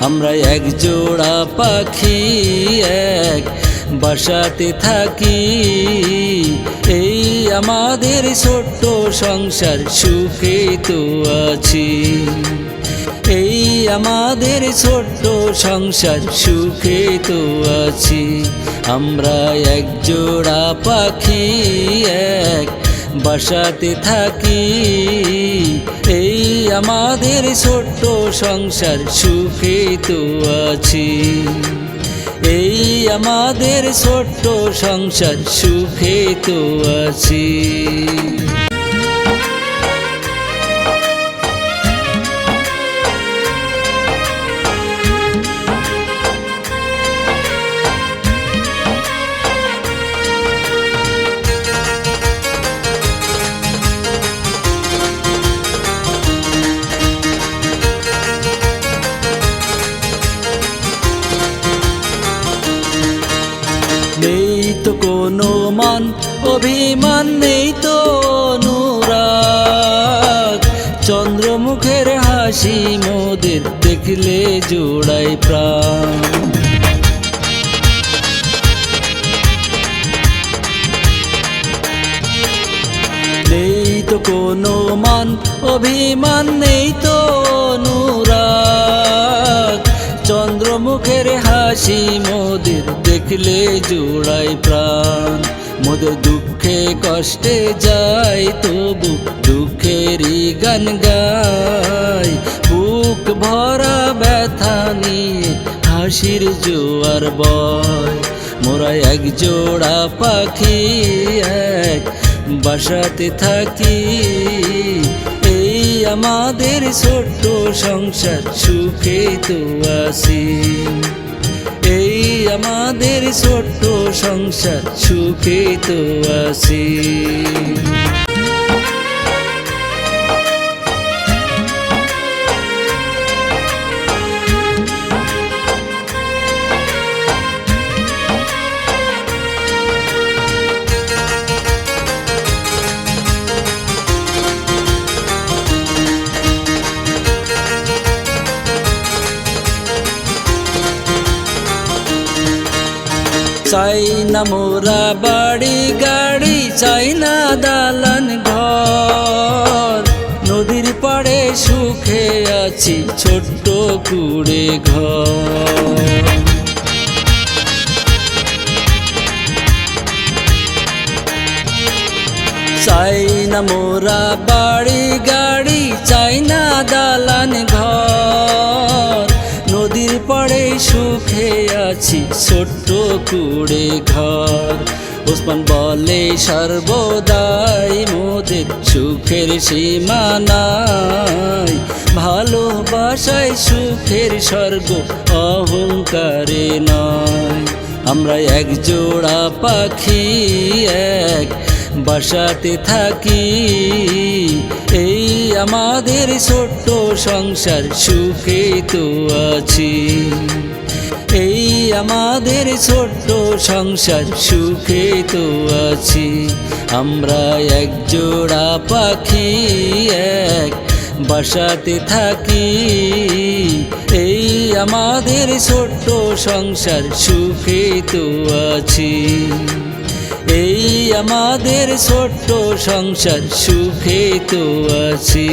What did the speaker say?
আমরা এক জোড়া পাখি এক বাসাতে থাকি। এই আমাদের ছোট্ট সংসার, সুখে তো আছি। এই আমাদের ছোট্ট সংসার, সুখে তো আছি। আমরা এক জোড়া পাখি এক বাসাতে থাকি। এই আমাদের ছোট্ট সংসার, সুখে তো আছি। এই আমাদের ছোট্ট সংসার, সুখে তো আছি। নেই তো কোনো মান অভিমান, নেই তো অনুরাগ। চন্দ্রমুখের হাসি মোদের দেখলে জোড়ায় প্রাণ। নেই তো কোনো মান অভিমান, নেই তো অনুরাগ। চন্দ্রমুখের হাসি মোদের দেখলে জোড়ায় প্রাণ। মোদের দুঃখে কষ্টে যাই তবু দুঃখেরই গান গাই। বুক ভরা ব্যথা নিয়ে হাসির জোয়ার বয়। মোরা এক জোড়া পাখি এক বাসাতে থাকি। এই আমাদের ছোট্ট সংসার, সুখে তো আছি। এই আমাদের ছোট্ট সংসার, সুখে তো আছি। চাই না মোরা বাড়ি গাড়ি, চাই না দালান ঘর। নদীর পাড়ে সুখে আছি, ছোট্ট কুড়ে ঘর। চাই না মোরা বাড়ি গাড়ি, চাই না দালান ঘর। নদীর পাড়ে সুখে আছি, ছোট্ট কুড়ে ঘর। ওসমান বলে সর্বদাই মোদের সুখের সীমা নাই। ভালোবাসায় সুখের স্বর্গ, অহংকারে নয়। আমরা এক জোড়া পাখি এক বাসাতে থাকি। এই আমাদের ছোট্ট সংসার, সুখে তো আছি। এই আমাদের ছোট্ট সংসার, সুখে তো আছি। আমরা এক জোড়া পাখি এক বাসাতে থাকি। এই আমাদের ছোট্ট সংসার, সুখে তো আছি। এই আমাদের ছোট্ট সংসার, সুখে তো আছি।